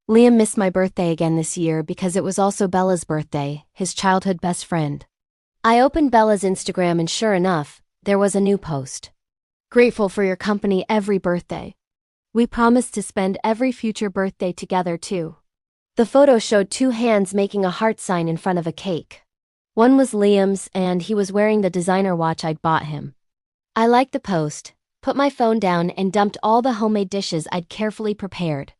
Liam missed my birthday again this year because it was also Bella's birthday, his childhood best friend. I opened Bella's Instagram and sure enough, there was a new post. Grateful for your company every birthday. We promise to spend every future birthday together too. The photo showed two hands making a heart sign in front of a cake. One was Liam's and he was wearing the designer watch I'd bought him. I liked the post, put my phone down and dumped all the homemade dishes I'd carefully prepared,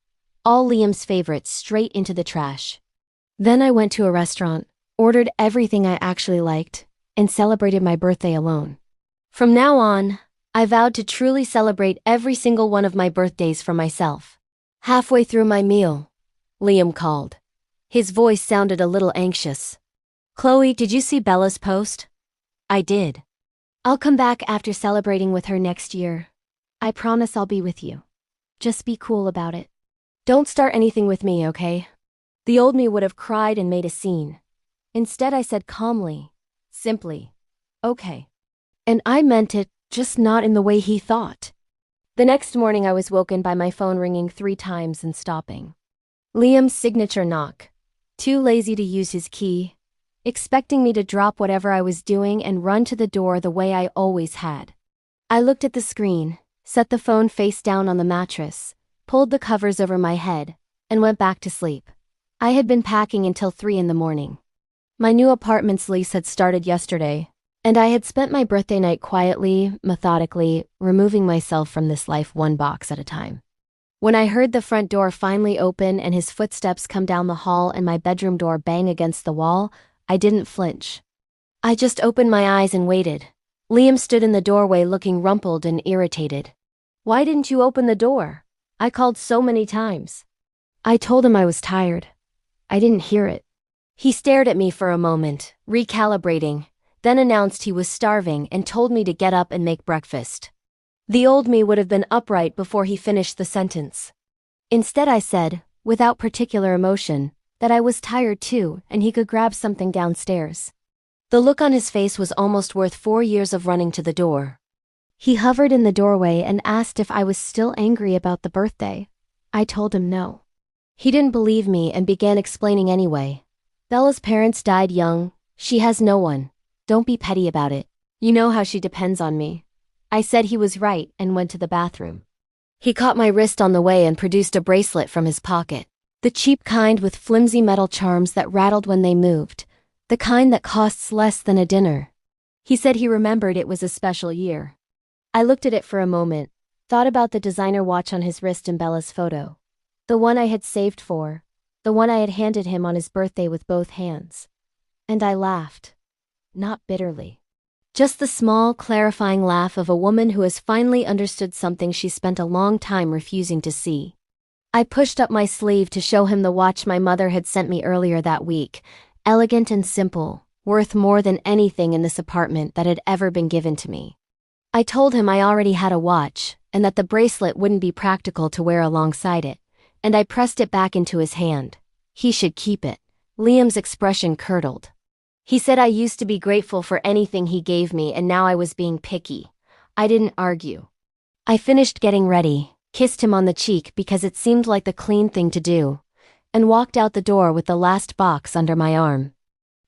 all Liam's favorites, straight into the trash. Then I went to a restaurant, ordered everything I actually liked, and celebrated my birthday alone. From now on, I vowed to truly celebrate every single one of my birthdays for myself. Halfway through my meal, Liam called. His voice sounded a little anxious. Chloe, did you see Bella's post? I did. I'll come back after celebrating with her next year. I promise I'll be with you. Just be cool about it. Don't start anything with me, okay? The old me would have cried and made a scene. Instead, I said calmly, simply, okay. And I meant it, just not in the way he thought. The next morning I was woken by my phone ringing 3 times and stopping. Liam's signature knock. Too lazy to use his key, expecting me to drop whatever I was doing and run to the door the way I always had. I looked at the screen, set the phone face down on the mattress, pulled the covers over my head, and went back to sleep. I had been packing until 3 in the morning. My new apartment's lease had started yesterday, and I had spent my birthday night quietly, methodically, removing myself from this life one box at a time. When I heard the front door finally open and his footsteps come down the hall and my bedroom door bang against the wall, I didn't flinch. I just opened my eyes and waited. Liam stood in the doorway looking rumpled and irritated. Why didn't you open the door? I called so many times. I told him I was tired. I didn't hear it. He stared at me for a moment, recalibrating, then announced he was starving and told me to get up and make breakfast. The old me would have been upright before he finished the sentence. Instead I said, without particular emotion, that I was tired too and he could grab something downstairs. The look on his face was almost worth 4 years of running to the door. He hovered in the doorway and asked if I was still angry about the birthday. I told him no. He didn't believe me and began explaining anyway. Bella's parents died young. She has no one. Don't be petty about it. You know how she depends on me. I said he was right and went to the bathroom. He caught my wrist on the way and produced a bracelet from his pocket. The cheap kind with flimsy metal charms that rattled when they moved. The kind that costs less than a dinner. He said he remembered it was a special year. I looked at it for a moment, thought about the designer watch on his wrist in Bella's photo. The one I had saved for. The one I had handed him on his birthday with both hands. And I laughed. Not bitterly. Just the small, clarifying laugh of a woman who has finally understood something she spent a long time refusing to see. I pushed up my sleeve to show him the watch my mother had sent me earlier that week, elegant and simple, worth more than anything in this apartment that had ever been given to me. I told him I already had a watch, and that the bracelet wouldn't be practical to wear alongside it, and I pressed it back into his hand. He should keep it. Liam's expression curdled. He said I used to be grateful for anything he gave me and now I was being picky. I didn't argue. I finished getting ready, kissed him on the cheek because it seemed like the clean thing to do, and walked out the door with the last box under my arm.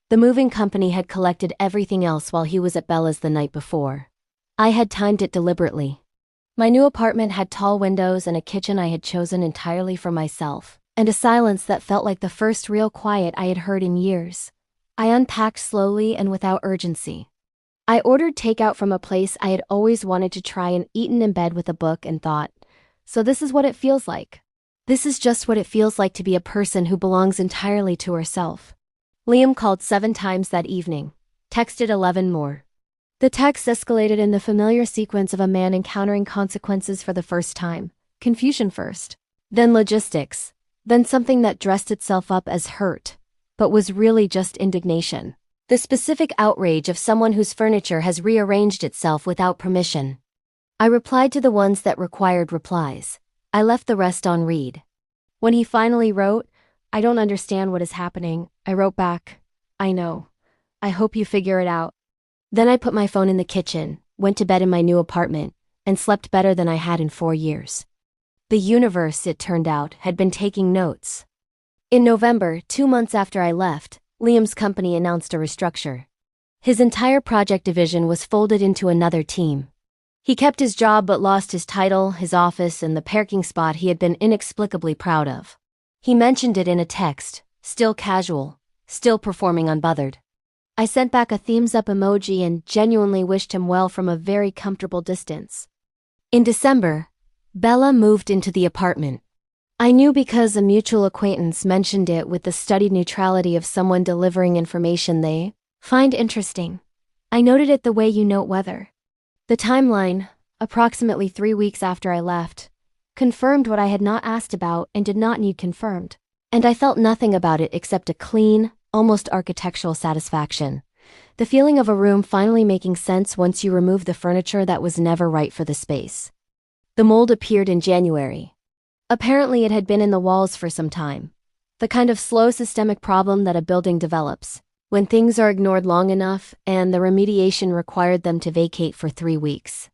The moving company had collected everything else while he was at Bella's the night before. I had timed it deliberately. My new apartment had tall windows and a kitchen I had chosen entirely for myself, and a silence that felt like the first real quiet I had heard in years. I unpacked slowly and without urgency. I ordered takeout from a place I had always wanted to try and eaten in bed with a book and thought, so this is what it feels like. This is just what it feels like to be a person who belongs entirely to herself. Liam called 7 times that evening, texted 11 more. The text escalated in the familiar sequence of a man encountering consequences for the first time, confusion first, then logistics, then something that dressed itself up as hurt, but was really just indignation. The specific outrage of someone whose furniture has rearranged itself without permission. I replied to the ones that required replies. I left the rest on read. When he finally wrote, "I don't understand what is happening," I wrote back, "I know. I hope you figure it out." Then I put my phone in the kitchen, went to bed in my new apartment, and slept better than I had in 4 years. The universe, it turned out, had been taking notes. In November, 2 months after I left, Liam's company announced a restructure. His entire project division was folded into another team. He kept his job but lost his title, his office, and the parking spot he had been inexplicably proud of. He mentioned it in a text, still casual, still performing unbothered. I sent back a thumbs-up emoji and genuinely wished him well from a very comfortable distance. In December, Bella moved into the apartment. I knew because a mutual acquaintance mentioned it with the studied neutrality of someone delivering information they find interesting. I noted it the way you note weather. The timeline, approximately 3 weeks after I left, confirmed what I had not asked about and did not need confirmed. And I felt nothing about it except a clean, almost architectural satisfaction. The feeling of a room finally making sense once you remove the furniture that was never right for the space. The mold appeared in January. Apparently it had been in the walls for some time. The kind of slow systemic problem that a building develops when things are ignored long enough and the remediation required them to vacate for 3 weeks.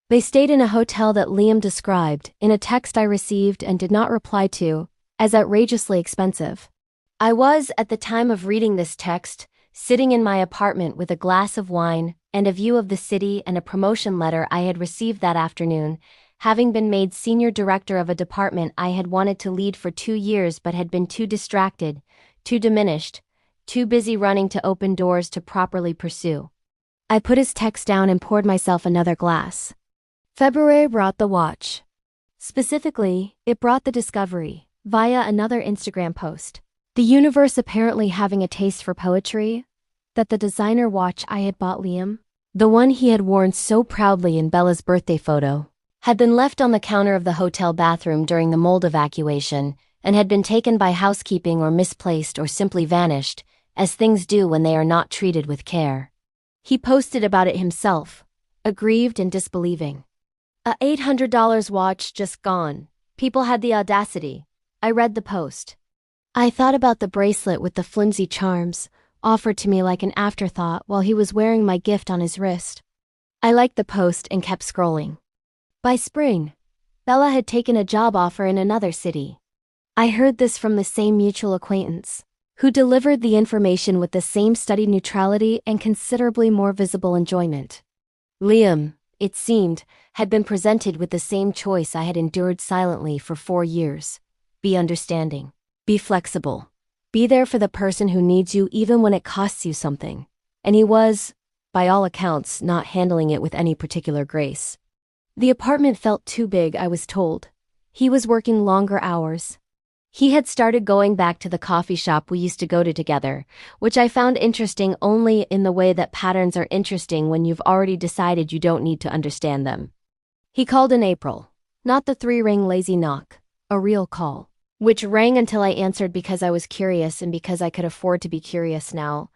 They stayed in a hotel that Liam described in a text I received and did not reply to as outrageously expensive. I was, at the time of reading this text, sitting in my apartment with a glass of wine and a view of the city and a promotion letter I had received that afternoon, having been made senior director of a department I had wanted to lead for 2 years but had been too distracted, too diminished, too busy running to open doors to properly pursue. I put his text down and poured myself another glass. February brought the watch. Specifically, it brought the discovery, via another Instagram post, the universe apparently having a taste for poetry, that the designer watch I had bought Liam, the one he had worn so proudly in Bella's birthday photo, had been left on the counter of the hotel bathroom during the mold evacuation and had been taken by housekeeping or misplaced or simply vanished, as things do when they are not treated with care. He posted about it himself, aggrieved and disbelieving. A $800 watch just gone. People had the audacity. I read the post. I thought about the bracelet with the flimsy charms, offered to me like an afterthought while he was wearing my gift on his wrist. I liked the post and kept scrolling. By spring, Bella had taken a job offer in another city. I heard this from the same mutual acquaintance, who delivered the information with the same studied neutrality and considerably more visible enjoyment. Liam, it seemed, had been presented with the same choice I had endured silently for 4 years. Be understanding. Be flexible. Be there for the person who needs you even when it costs you something. And he was, by all accounts, not handling it with any particular grace. The apartment felt too big, I was told. He was working longer hours. He had started going back to the coffee shop we used to go to together, which I found interesting only in the way that patterns are interesting when you've already decided you don't need to understand them. He called in April, not the 3-ring lazy knock, a real call, which rang until I answered because I was curious and because I could afford to be curious now,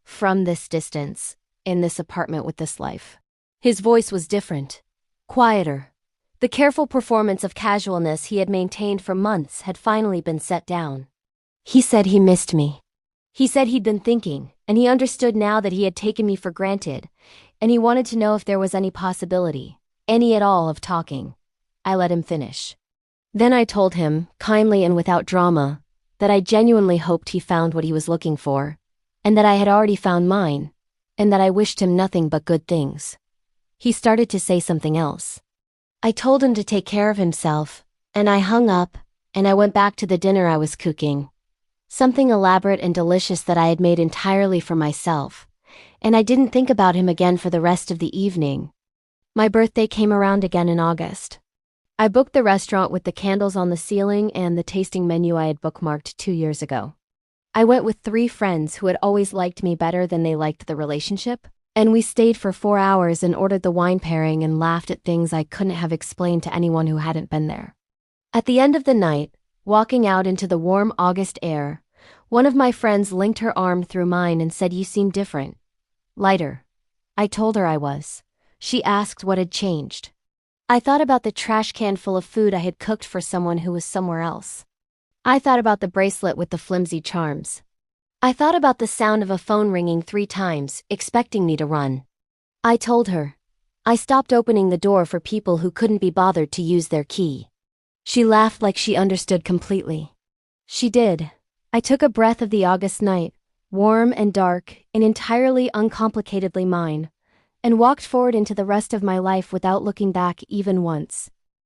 from this distance, in this apartment with this life. His voice was different, quieter. The careful performance of casualness he had maintained for months had finally been set down. He said he missed me. He said he'd been thinking, and he understood now that he had taken me for granted, and he wanted to know if there was any possibility, any at all, of talking. I let him finish. Then I told him, kindly and without drama, that I genuinely hoped he found what he was looking for, and that I had already found mine, and that I wished him nothing but good things. He started to say something else. I told him to take care of himself, and I hung up, and I went back to the dinner I was cooking. Something elaborate and delicious that I had made entirely for myself, and I didn't think about him again for the rest of the evening. My birthday came around again in August. I booked the restaurant with the candles on the ceiling and the tasting menu I had bookmarked 2 years ago. I went with 3 friends who had always liked me better than they liked the relationship. And we stayed for 4 hours and ordered the wine pairing and laughed at things I couldn't have explained to anyone who hadn't been there. At the end of the night, walking out into the warm August air, one of my friends linked her arm through mine and said, "You seem different. Lighter." I told her I was. She asked what had changed. I thought about the trash can full of food I had cooked for someone who was somewhere else. I thought about the bracelet with the flimsy charms. I thought about the sound of a phone ringing 3 times, expecting me to run. I told her. I stopped opening the door for people who couldn't be bothered to use their key. She laughed like she understood completely. She did, I took a breath of the August night, warm and dark, and entirely uncomplicatedly mine, and walked forward into the rest of my life without looking back even once.